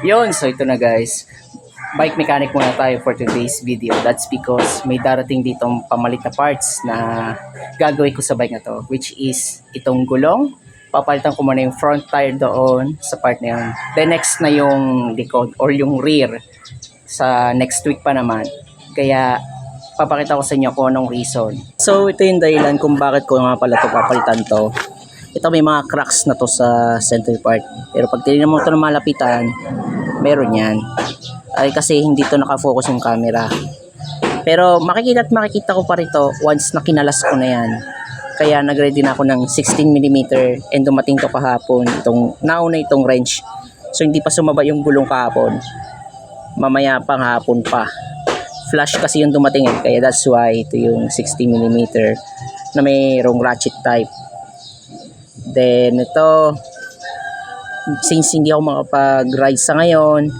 Yun, so ito na guys. Bike mechanic muna tayo for today's video. That's because may darating ditong pamalit na parts na gagawin ko sa bike na to. Which is itong gulong. Papalitan ko muna yung front tire doon sa part na yun. Then next na yung likod or yung rear sa next week pa naman. Kaya papakita ko sa inyo kung anong reason. So ito yung dahilan kung bakit ko nga pala ito papalitan to. Ito may mga cracks na to sa center part. Pero pag tinignan mo ito ng malapitan, meron yan. Ay kasi hindi to nakafocus yung camera. Pero makikita ko pa rito once na kinalas ko na yan. Kaya nag-ready na ako ng 16mm and dumating to kahapon. Nauna itong wrench. So hindi pa sumaba yung gulong kahapon. Mamaya pang hapon pa. Flash kasi yung dumating eh. Kaya that's why ito yung 60mm na mayroong ratchet type. Then ito, since hindi ako makapag-ride sa ngayon,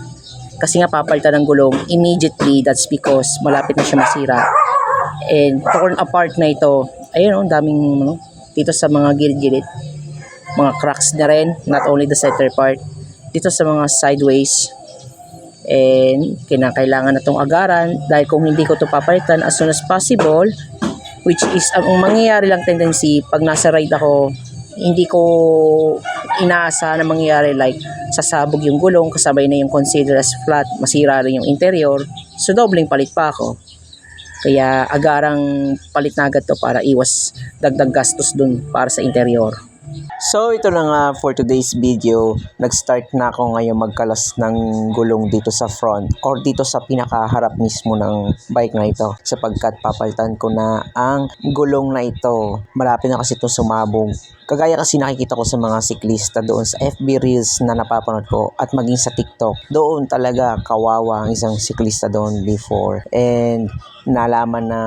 kasi nga papalitan ng gulong immediately, that's because malapit na siya masira. And torn apart na ito. Ayun, daming dito sa mga gilid-gilid. Mga cracks na rin, not only the center part. Dito sa mga sideways. And kinakailangan na itong agaran dahil kung hindi ko ito papalitan as soon as possible, which is ang mangyayari lang tendency pag nasa ride ako, hindi ko inaasahan na mangyayari like sasabog yung gulong kasabay na yung consider as flat, masira rin yung interior, so dobleng palit pa ako. Kaya agarang palit na agad to para iwas dagdag gastos dun para sa interior. So ito na nga for today's video. Nag-start na ako ngayon magkalas ng gulong dito sa front or dito sa pinakaharap mismo ng bike na ito sapagkat papalitan ko na ang gulong na ito. Malapit na kasi ito sumabog. Kagaya kasi nakikita ko sa mga siklista doon sa FB Reels na napapanood ko at maging sa TikTok. Doon talaga kawawa ang isang siklista doon before. And nalaman na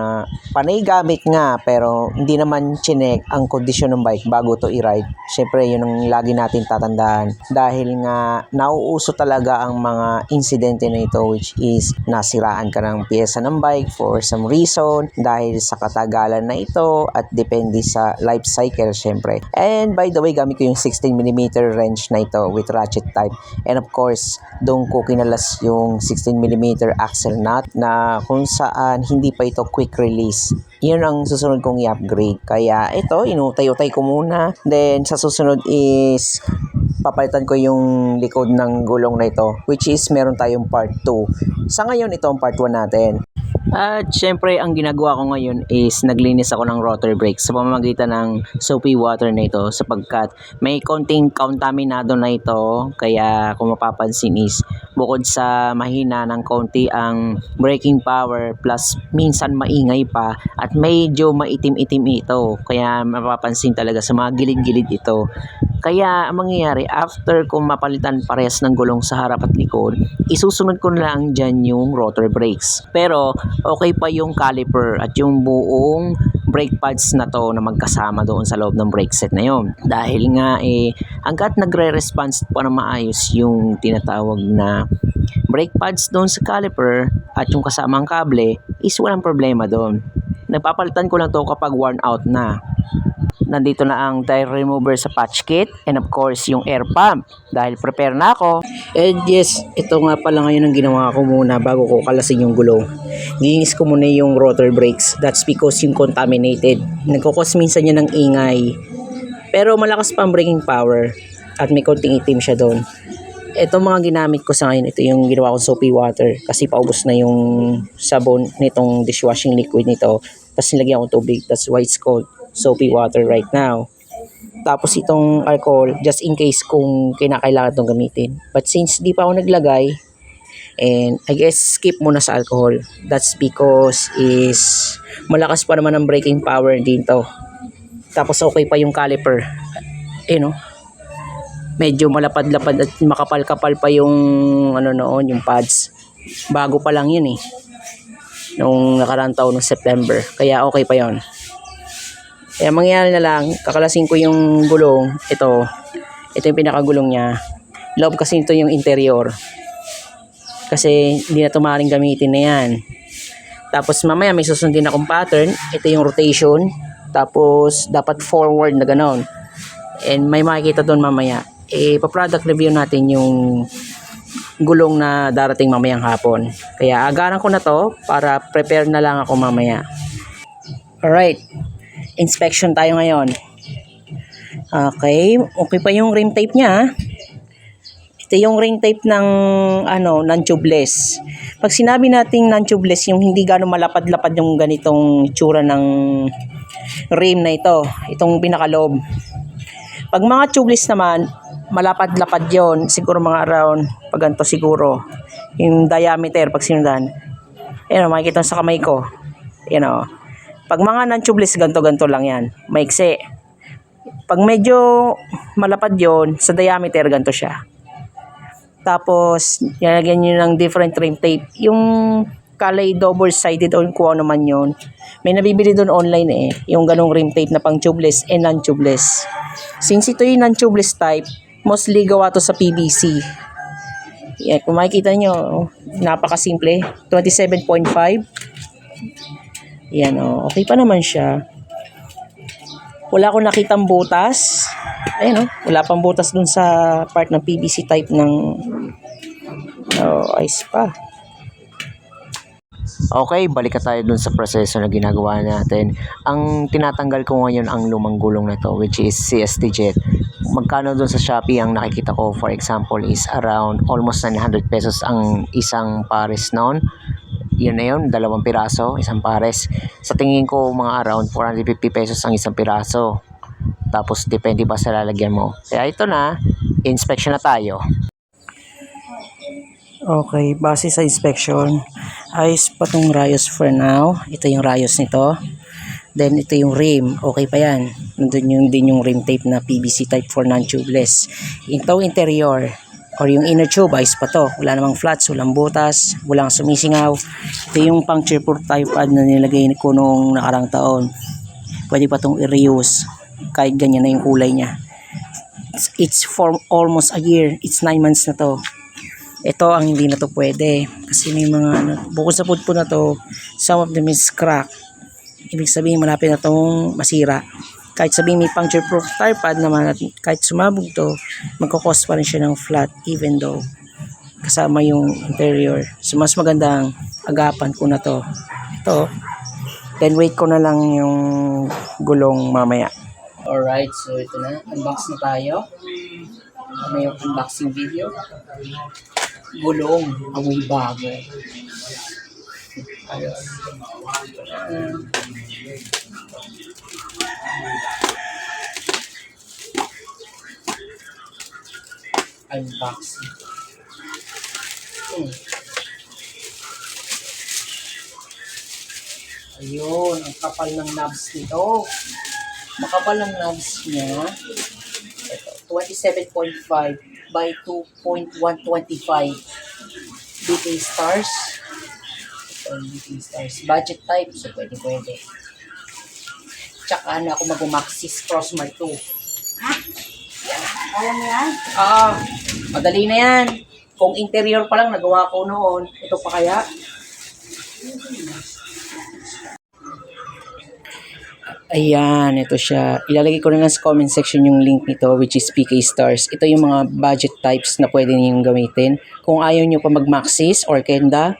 panay gamit nga pero hindi naman chinek ang kondisyon ng bike bago to i-ride. Syempre yun ang lagi natin tatandaan dahil nga nauuso talaga ang mga insidente na ito, which is nasiraan ka ng piyesa ng bike for some reason dahil sa katagalan na ito at depende sa life cycle syempre. And by the way, gamit ko yung 16mm wrench na ito with ratchet type, and of course doon ko kinalas yung 16mm axle nut na kung saan hindi pa ito quick release. Yun ang susunod kong i-upgrade. Kaya ito, inutay-utay ko muna. Then sa susunod is papalitan ko yung likod ng gulong na ito, which is meron tayong part 2. Sa ngayon, ito ang part 1 natin. At syempre, ang ginagawa ko ngayon is naglinis ako ng rotor brakes sa pamamagitan ng soapy water na ito sapagkat may konting contaminado na ito. Kaya kung mapapansin is bukod sa mahina ng konti ang braking power plus minsan maingay pa at medyo maitim-itim ito. Kaya mapapansin talaga sa mga gilid-gilid ito. Kaya ang mangyayari, after kung mapalitan parehas ng gulong sa harap at likod, isusunod ko na lang dyan yung rotor brakes. Pero okay pa yung caliper at yung buong brake pads na to na magkasama doon sa loob ng brake set na yon. Dahil nga hanggat nagre-response pa na maayos yung tinatawag na brake pads doon sa caliper at yung kasamang kable is walang problema doon. Nagpapalitan ko lang to kapag worn out na. Nandito na ang tire remover sa patch kit and of course yung air pump dahil prepare na ako. And yes, ito nga pala ngayon ang ginawa ko muna bago ko kalasin yung gulong. Linis ko muna yung rotor brakes. That's because yung contaminated. Nagkukos minsan yan ng ingay. Pero malakas pa ang braking power at may konting itim siya doon. Ito mga ginamit ko sa ngayon, ito yung ginawa kong soapy water kasi paubos na yung sabon nitong dishwashing liquid nito. Tapos nilagyan ko tubig. That's why it's called soapy water right now. Tapos itong alcohol, just in case kung kinakailangan itong gamitin. But since di pa ako naglagay, and I guess skip muna sa alcohol. That's because is malakas pa naman ang braking power dito. Tapos okay pa yung caliper. Medyo malapad-lapad at makapal-kapal pa yung noon, yung pads. Bago pa lang yun nung nakaraang taon ng September. Kaya okay pa yon. Kaya mangyayari na lang, kakalasin ko yung gulong. Ito yung pinakagulong niya. Loob kasi ito yung interior. Kasi hindi na ito maaaring gamitin na yan. Tapos mamaya may susundin akong pattern. Ito yung rotation. Tapos dapat forward na ganon. And may makikita doon mamaya. Pa-product review natin yung gulong na darating mamayang hapon. Kaya agaran ko na to para prepare na lang ako mamaya. Alright, inspection tayo ngayon. Okay, okay pa yung rim tape niya. Ito yung ring tape ng non-tubeless. Pag sinabi nating non-tubeless, yung hindi gano'ng malapad-lapad yung ganitong itsura ng rim na ito, itong pinakaloob. Pag mga tubeless naman, malapad-lapad yon, siguro mga around, pag ganito siguro, yung diameter pag sinundan. Ayan o, makikita sa kamay ko. Ayan o. Pag mga non-tubeless, ganto-ganto lang yan. Maiksi. Pag medyo malapad yon, sa diameter, ganto siya. Tapos, nilagyan nyo ng different rim tape. Yung kalay double-sided o kung ano man yun. May nabibili doon online eh. Yung ganong rim tape na pang tubeless and non-tubeless. Since ito yung non-tubeless type, mostly gawa to sa PVC. Yan, kung makikita nyo, napakasimple. 27.5. Yan o, okay pa naman siya. Wala akong nakitang butas. Ayun, wala pang butas dun sa part ng PVC type ng ayos pa. Okay, balik tayo dun sa proseso na ginagawa natin. Ang tinatanggal ko ngayon ang lumang gulong na to, which is CST Jet. Magkano dun sa Shopee ang nakikita ko, for example, is around almost 900 pesos ang isang pares noon. Yun na yun, 2 piraso, isang pares. Sa tingin ko, mga around 450 pesos ang isang piraso. Tapos, depende pa sa lalagyan mo. Kaya ito na, inspection na tayo. Okay, base sa inspection, ayos pa tong rayos for now. Ito yung rayos nito. Then, ito yung rim. Okay pa yan. Nandun yung din yung rim tape na PVC type for non-tubeless. Itong interior, or yung inner tube, ayos pa to. Wala namang flats, walang butas, walang sumisingaw. Ito yung puncture proof type pad na nilagay ko nung nakarang taon. Pwede pa tong i-reuse. Kahit ganyan na yung kulay niya. It's for almost a year. It's 9 months na to. Ito ang hindi na to pwede. Kasi may mga, bukod sa pudpud na to, some of them is crack. Ibig sabihin malapit na tong masira. Kahit sabihin may puncture proof tire pad naman at kahit sumabog to, magkakos pa rin siya ng flat even though kasama yung interior. So mas magandang agapan ko na to. Ito. Then wait ko na lang yung gulong mamaya. Alright, so ito na. Unbox na tayo. May unboxing video. Gulong. Amoy bago. Ayos. Unboxing. Ayun, ang kapal ng knobs nito. Makapal ang knobs niya. Ito, 27.5 by 2.125 BK stars. Ito, BK stars. Budget type, so pwede. Tsaka na ako mag-Maxxis Crossmark 2. Ha? Kaya mo yan? Madali na yan. Kung interior pa lang, nagawa ko noon. Ito pa kaya? Ayan, ito siya. Ilalagay ko na lang sa comment section yung link nito, which is PK Stars. Ito yung mga budget types na pwede niyong gamitin. Kung ayaw nyo pa mag-Maxxis or Kenda,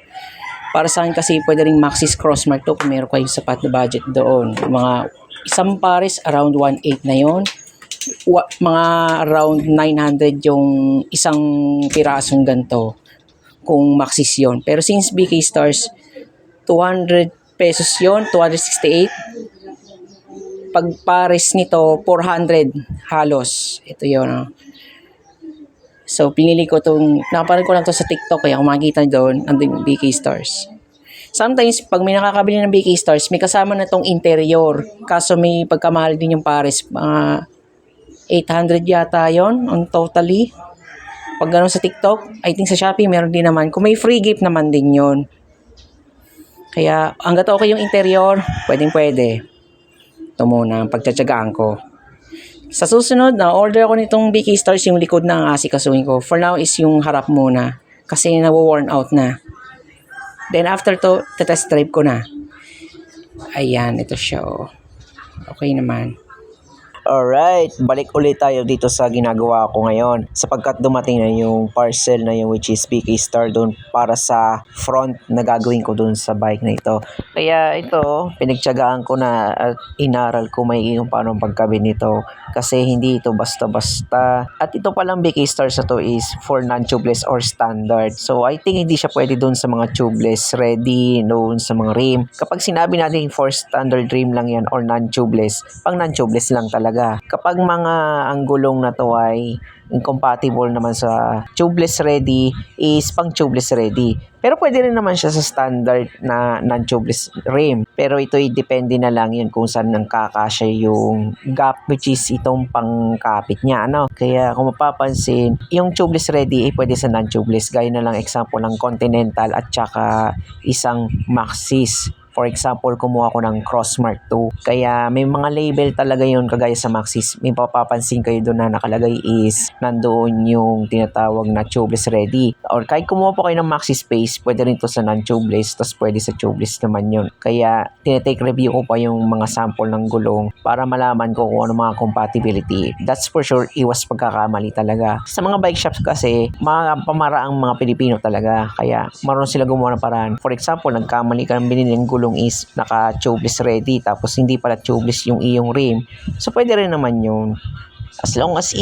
para sa akin kasi pwede rin Maxxis Crossmark to kung meron kayong sapat na budget doon. Mga isang pares, around 1.8 na yon. Mga around 900 yung isang pirasong ganito kung Maxxis yon. Pero since BK Stars, 200 pesos yon, 268. Pag pares nito, 400 halos. Ito yun. So, pinili ko itong, nakapanood ko lang to sa TikTok, kaya kung makikita doon, andun yung BK Stars. Sometimes, pag may nakakabili ng BK Stars, may kasama na itong interior. Kaso may pagkamahal din yung pares. Mga 800 yata yon on totally. Pag gano'n sa TikTok, I think sa Shopee, meron din naman. Kung may free gift naman din yon. Kaya, hanggat okay yung interior, pwede. Ito muna ang pagtsatsagaan ko. Sa susunod, na-order ako nitong BK Stars, yung likod na ang asikasuhin ko. For now is yung harap muna. Kasi na-worn out na. Then after to, test drive ko na. Ayan, ito siya. Okay naman. Alright, balik ulit tayo dito sa ginagawa ko ngayon sapagkat dumating na yung parcel na yung which is BK Star doon para sa front na gagawin ko doon sa bike na ito. Kaya ito, pinagtiyagaan ko na at inaral ko may kung paano pagkabit nito kasi hindi ito basta-basta. At ito palang BK Star sa to is for non-tubeless or standard. So I think hindi siya pwede doon sa mga tubeless ready, doon sa mga rim. Kapag sinabi natin for standard rim lang yan or non-tubeless, pang non-tubeless lang talaga. Kapag mga ang gulong na to ay incompatible naman sa tubeless ready is pang tubeless ready. Pero pwede rin naman siya sa standard na non-tubeless rim. Pero ito'y depende na lang yun kung saan nagkakasya yung gap which is itong pangkapit niya. Ano? Kaya kung mapapansin, yung tubeless ready ay pwede sa non-tubeless. Gaya na lang example ng Continental at saka isang Maxxis. For example, kumuha ko ng Crossmark 2. Kaya may mga label talaga yun kagaya sa Maxxis. May papapansin kayo doon na nakalagay is nandoon yung tinatawag na tubeless ready. Or kahit kumuha po kayo ng Maxxis Space, pwede rin to sa non-tubeless, tapos pwede sa tubeless naman yun. Kaya tinetake review ko pa yung mga sample ng gulong para malaman ko kung ano mga compatibility. That's for sure, iwas pagkakamali talaga. Sa mga bike shops kasi, mga pamaraang mga Pilipino talaga. Kaya marunong sila gumawa ng paraan. For example, nagkamali ka ng binili ng gulong is naka-tubeless ready tapos hindi pala tubeless yung iyong rim. So pwede rin naman yun. As long as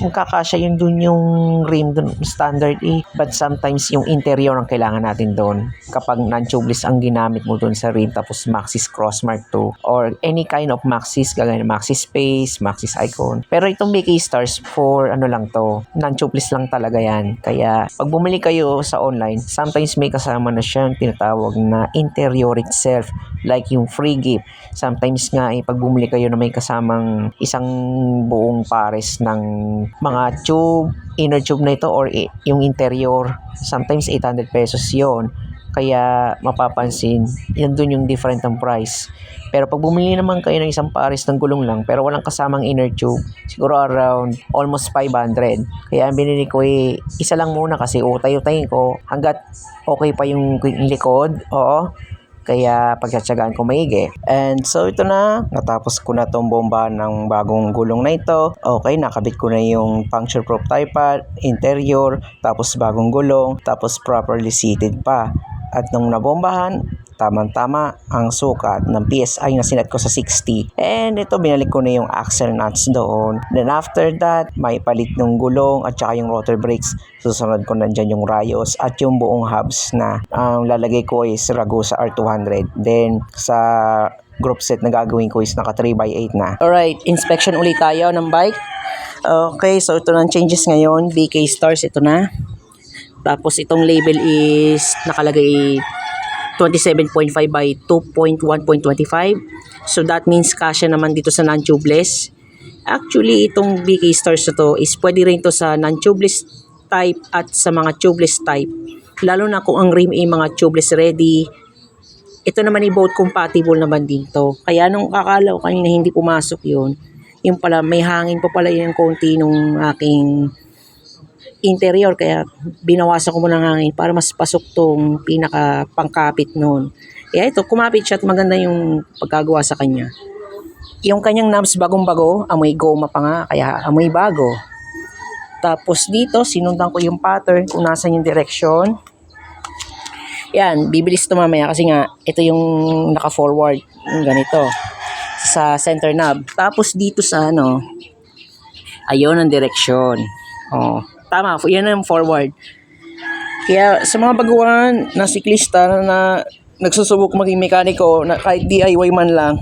magkakasya yun dun yung rim dun standard but sometimes yung interior ang kailangan natin doon kapag non-tubeless ang ginamit mo dun sa rim tapos Maxxis Crossmark 2 or any kind of Maxxis kagaya ng Maxxis Space, Maxxis Icon. Pero itong BK Stars for ano lang to, non-tubeless lang talaga yan. Kaya pag bumili kayo sa online, sometimes may kasama na siyang tinatawag na interior itself like yung free gift. Sometimes nga pag bumili kayo na may kasamang isang buong pares ng mga tube, inner tube na ito or yung interior, sometimes 800 pesos yon. Kaya mapapansin, yan dun yung different ng price. Pero pag bumili naman kayo ng isang pares ng gulong lang pero walang kasamang inner tube, siguro around almost 500. Kaya ang binili ko isa lang muna kasi utay-utayin ko hanggat okay pa yung likod. Oo. Kaya pagtsatsagaan ko maigi. And so ito na, natapos ko na tong bomba ng bagong gulong na ito. Okay, nakabit ko na yung puncture-proof tie pad, interior, tapos bagong gulong, tapos properly seated pa. At nung nabombahan, tamang-tama ang sukat ng PSI na sinet ko sa 60. And ito, binalik ko na yung axle nuts doon. Then after that, may palit ng gulong at saka yung rotor brakes. Susunod ko na dyan yung rayos at yung buong hubs na lalagay ko is Ragusa R200. Then sa group set na gagawin ko is naka 3x8 na. Alright, inspection ulit tayo ng bike. Okay, so ito na ang changes ngayon. BK Stars, ito na. Tapos itong label is nakalagay 27.5 by 2.1.25. So that means kasya naman dito sa non-tubeless. Actually, itong BK Stars na to is pwede rin to sa non-tubeless type at sa mga tubeless type. Lalo na kung ang rim ay mga tubeless ready. Ito naman ay both compatible naman dito. Kaya nung akala ko kanina hindi pumasok yun, yung pala may hangin pa pala yung konti nung aking interior, kaya binawasan ko muna ng hangin para mas pasok tong pinaka pangkapit noon. Kaya ito, kumapit siya at maganda yung pagkagawa sa kanya. Yung kanyang knobs bagong-bago, amoy goma pa nga, kaya amoy bago. Tapos dito, sinundan ko yung pattern kung nasan yung direction. Yan, bibilis ito mamaya kasi nga, ito yung naka-forward, yung ganito, sa center knob. Tapos dito sa ayun ang direction. Oh. Tama, yan ang forward. Kaya sa mga baguhan na siklista na nagsusubok maging mekaniko na kahit DIY man lang,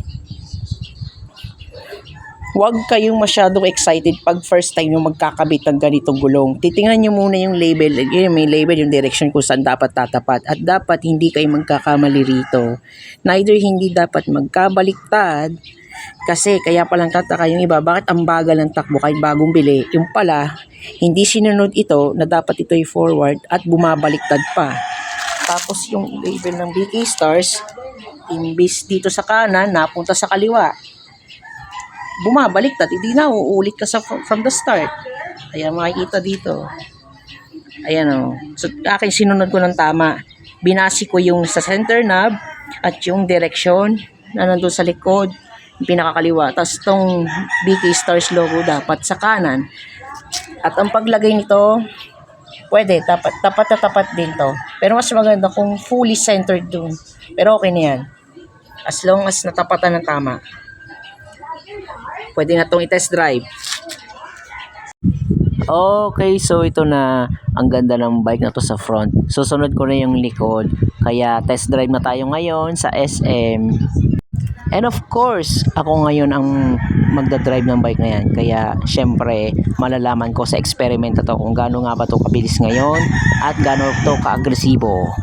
huwag kayong masyadong excited pag first time yung magkakabit ng ganitong gulong. Titingnan nyo muna yung label. May label yung direction kung saan dapat tatapat. At dapat hindi kayo magkakamali rito. Neither hindi dapat magkabaliktad. Kasi kaya palang tataka yung iba, bakit ang bagal ng takbo kahit bagong bili? Yung pala, hindi sinunod ito na dapat ito ay forward at bumabaliktad pa. Tapos yung label ng BK Stars, imbis dito sa kanan, napunta sa kaliwa. Bumabaliktad, hindi na uulit ka from the start. Ayan, makikita dito. Ayan o. So, akin sinunod ko ng tama. Binasi ko yung sa center knob at yung direction na nandun sa likod. yung pinakakaliwa. Tapos itong BK Stars logo dapat sa kanan. At ang paglagay nito, pwede, tapat na tapat din to. Pero mas maganda kung fully centered dun. Pero okay na yan. As long as natapatan ng tama. Pwede na itong i-test drive. Okay, so ito na ang ganda ng bike na to sa front. Susunod ko na yung likod. Kaya test drive na tayo ngayon sa SM. And of course, ako ngayon ang magdadrive ng bike na yan. Kaya syempre, malalaman ko sa experiment na to kung gaano nga ba to kabilis ngayon at gaano to ka-agresibo.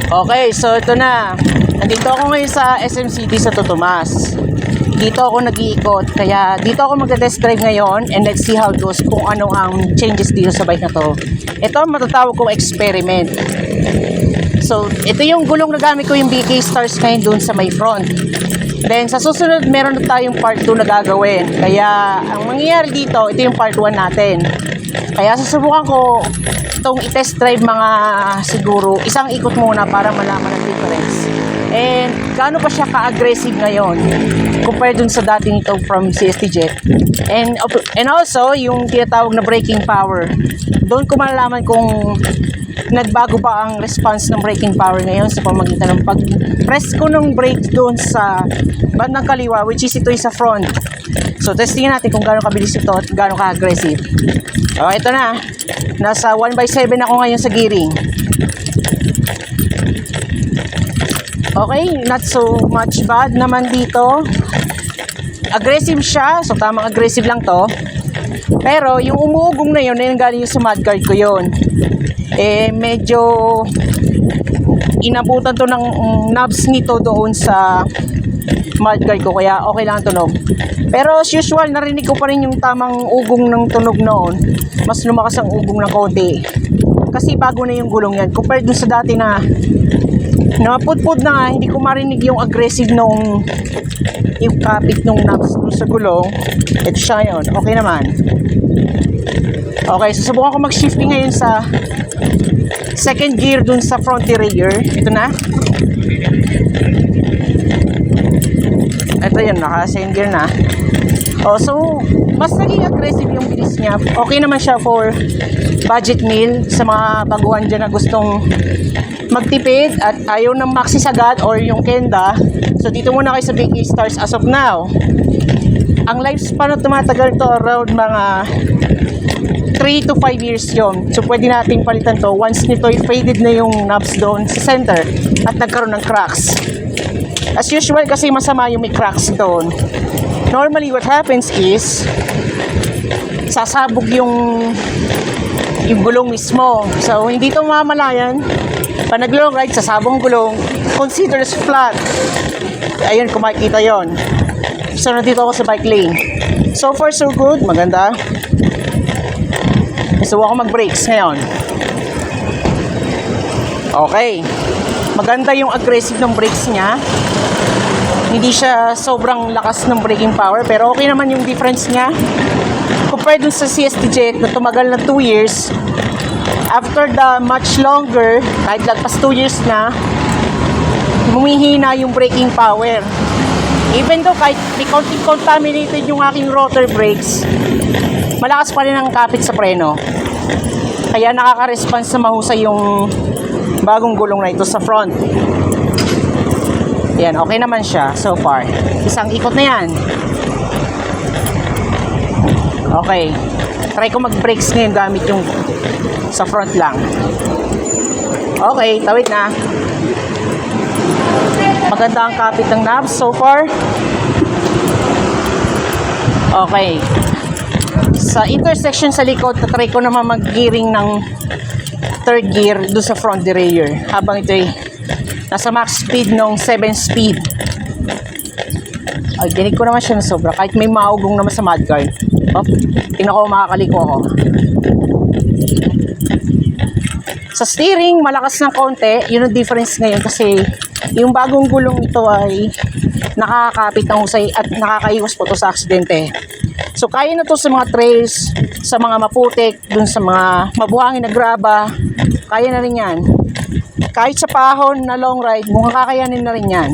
Okay, so ito na. Nandito ako ngayon sa SM City sa Totomas. Dito ako nag-iikot. Kaya dito ako mag-test drive ngayon and let's see how it goes kung ano ang changes dito sa bike na to. Ito ang matatawag kong experiment. So, ito yung gulong na gamit ko yung BK Stars ngayon dun sa may front. Then, sa susunod, meron na tayong part 2 na gagawin. Kaya, ang mangyayari dito, ito yung part 1 natin. Kaya, susubukan ko itong i-test drive mga siguro isang ikot muna para malaman ang difference. And, gaano pa siya ka-aggressive ngayon compared dun sa dating ito from CST Jet. And also, yung tinatawag na braking power. Doon ko malalaman kung nagbago pa ang response ng braking power ngayon sa pamamagitan ng pag-press ko ng brake doon sa bandang kaliwa, which is ito yung sa front. So, testingin natin kung gaano kabilis ito at gaano ka-aggressive. Okay, ito na. Nasa 1/7 ako ngayon sa gearing. Okay, not so much bad naman dito. Aggressive siya, so tamang aggressive lang to. Pero yung umuugong na yun, yung galing yung sa mudguard ko yun. Medyo inabutan to ng knobs nito doon sa mudguard ko, kaya okay lang ang tunog. Pero as usual, narinig ko pa rin yung tamang ugong ng tunog noon. Mas lumakas ang ugong ng konti. Kasi bago na yung gulong yan. Compared dun sa dati na napudpud na nga, hindi ko marinig yung aggressive nung yung kapit nung knobs dun sa gulong. Ito siya yun. Okay naman. Okay, susubukan ko mag-shifting ngayon sa second gear dun sa front derailleur. Ito na. Ito yun, naka-second gear na. Oh, so, mas naging aggressive yung bilis niya. Okay naman siya for budget meal sa mga baguhan dyan na gustong magtipid at ayaw ng maxi sagad or yung kenda. So, dito muna kayo sa BK Stars as of now. Ang lifespan na tumatagal to around mga 3 to 5 years yun. So, pwede nating palitan to once nito faded na yung knobs doon sa center at nagkaroon ng cracks. As usual, kasi masama yung may cracks doon. Normally, what happens is sasabog yung gulong mismo. So, hindi ito mamalayan. Pag nag-long ride, sasabog ang gulong. Consider as flat. Ayun, kung makikita yun. So, nandito ako sa bike lane. So far, so good. Maganda. So, ako mag-brakes ngayon. Okay. Maganda yung aggressive ng brakes niya. Hindi siya sobrang lakas ng braking power, pero okay naman yung difference niya. Compared dun sa CST Jet na tumagal na 2 years, after the much longer, kahit lagpas 2 years na, humihina yung braking power. Even though kahit may konting contaminated yung aking rotor brakes, malakas pa rin ang kapit sa preno. Kaya nakaka-response na mahusay yung bagong gulong na ito sa front. Yan, okay naman siya so far. Isang ikot na yan. Okay. Try ko mag-brakes ngayon gamit yung sa front lang. Okay, tawid na. Maganda ang kapit ng knobs so far. Okay. Sa intersection sa likod, try ko naman mag-gearing ng third gear doon sa front derailleur. Habang ito ay nasa max speed ng 7 speed. Ay, dinig ko naman siya na sobra. Kahit may maugong naman sa mudguard. Oh, tingnan ko, makakaliko ako. Sa steering, malakas ng konti. Yun ang difference ngayon kasi yung bagong gulong ito ay nakakapit ng husay at nakakaiwas po to sa aksidente. So, kaya na to sa mga trails, sa mga maputik, dun sa mga mabuhangin na graba. Kaya na rin yan. Kahit sa pahon na long ride, mukhang kakayanin na rin yan.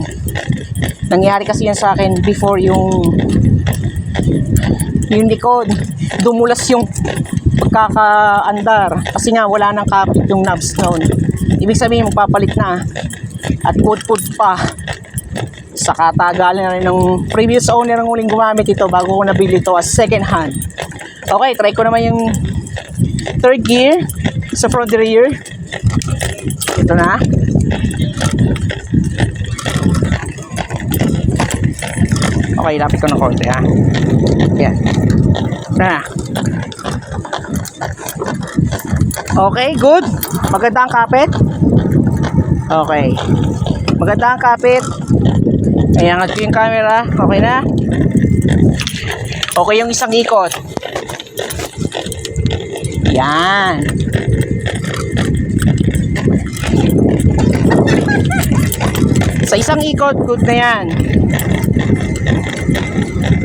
Nangyari kasi yan sa akin before yung likod. Dumulas yung pagkakaandar. Kasi nga wala nang kapit yung knobs noon. Ibig sabihin magpapalit na. At pud pa. Sa katagalan na rin ng previous owner ang huling gumamit ito bago ko nabili ito as second hand. Okay, try ko naman yung third gear sa front rear. Ito na. Okay, lapit ko ng konti ha. Yan. Na. Okay, good. Maganda ang kapit. Okay. Maganda ang kapit. Ayan, angat ko yung camera. Okay na. Okay yung isang ikot. Yan. Sa isang ikot, good na yan.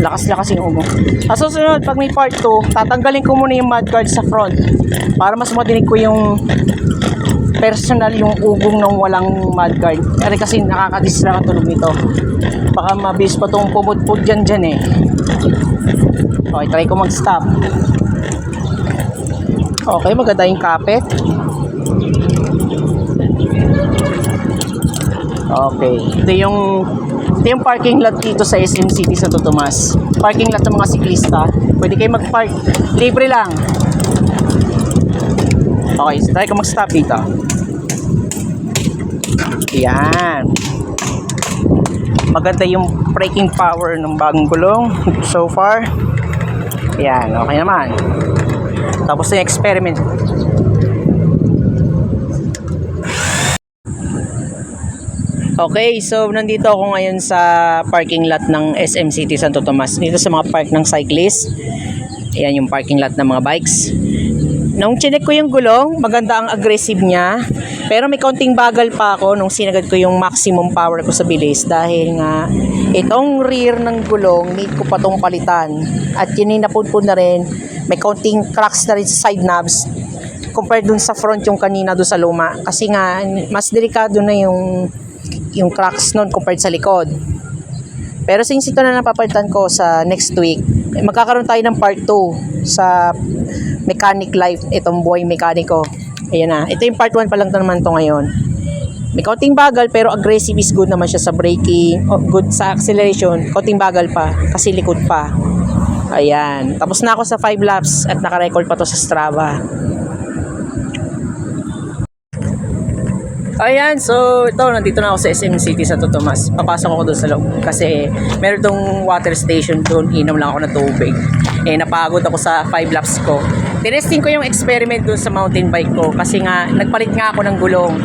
Lakas-lakas yung umo. Sa susunod, pag may part 2, tatanggalin ko muna yung mudguard sa front para mas madinig ko yung personal yung ugong ng walang mudguard. Kasi nakakadistra ang tulog nito. Baka mabilis pa itong pumudpud dyan eh. Okay, try ko mag-stop. Okay, maganda yung kapit. Okay, ito yung parking lot dito sa SM City Santo Tomas. Parking lot ng mga siklista. Pwede kayo mag-park. Libre lang. Okay, so try ko mag-stop dito. Yan. Maganda yung braking power ng bagong gulong so far. Yan, okay naman. Tapos na yung experiment. Okay, so nandito ako ngayon sa parking lot ng SM City Santo Tomas. Dito sa mga park ng cyclist. Ayan yung parking lot ng mga bikes. Nung chinek ko yung gulong, maganda ang aggressive niya. Pero may kaunting bagal pa ako nung sinagad ko yung maximum power ko sa bilis. Dahil nga, itong rear ng gulong, need ko pa tong palitan. At yun yung napudpud na rin. May kaunting cracks na rin sa side knobs. Compared dun sa front yung kanina dun sa luma. Kasi nga, mas delikado na yung cracks nun compared sa likod. Pero since ito na napapalitan ko sa next week, magkakaroon tayo ng part 2 sa mechanic life, itong buhay mekaniko. Ayan na. Ito yung part 1 pa lang naman to ngayon. May kaunting bagal pero aggressive is good naman siya sa braking, good sa acceleration. Kaunting bagal pa kasi likod pa. Ayan. Tapos na ako sa 5 laps at naka-record pa to sa Strava. Ayan, so ito, nandito na ako sa SM City Santo Tomas. Papasok ako doon sa loob kasi meron tong water station doon. Inom lang ako ng tubig. Napagod ako sa 5 laps ko. Tinesting ko yung experiment doon sa mountain bike ko kasi nga, nagpalit nga ako ng gulong.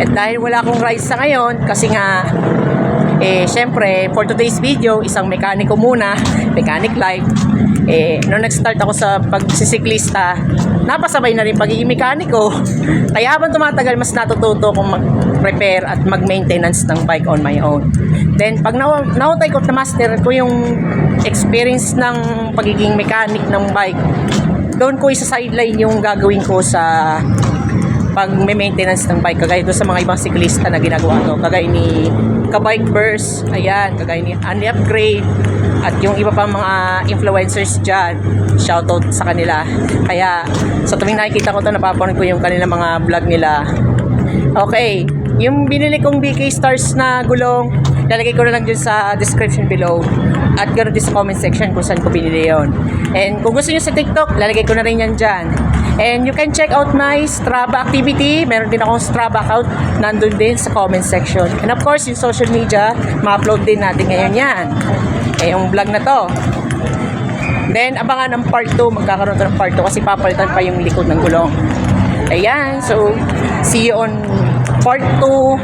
At dahil wala akong rides sa ngayon, kasi nga, syempre, for today's video, isang mekaniko muna, mechanic life. Nung nag-start ako sa pagsisiklista, napasabay na rin pagiging mekaniko. Kaya habang tumatagal, mas natututo akong mag-repair at mag-maintenance ng bike on my own. Then, pag nautay ko, na-master ko yung experience ng pagiging mechanic ng bike, doon ko isa-sideline yung gagawin ko sa pag-maintenance ng bike. Kagaya doon sa mga ibang siklista na ginagawa ko. Kagaya ni Kabike Burst, ayan, kagaya ni Andy Upgrade, at yung iba pang mga influencers dyan, shoutout sa kanila. Kaya sa tuwing nakikita ko ito, napapanood ko yung kanilang mga vlog nila. Okay, yung binili kong BK Stars na gulong, lalagay ko na lang dyan sa description below. At ganoon din sa comment section kung saan ko binili yun. And kung gusto nyo sa TikTok, lalagay ko na rin yan dyan. And you can check out my Strava activity. Meron din akong Strava account. Nandun din sa comment section. And of course, yung social media, ma-upload din natin ngayon yan. Yung vlog na to. Then, abangan ng part 2. Magkakaroon to ng part 2 kasi papalitan pa yung likod ng gulong. Ayan. So, see you on part 2.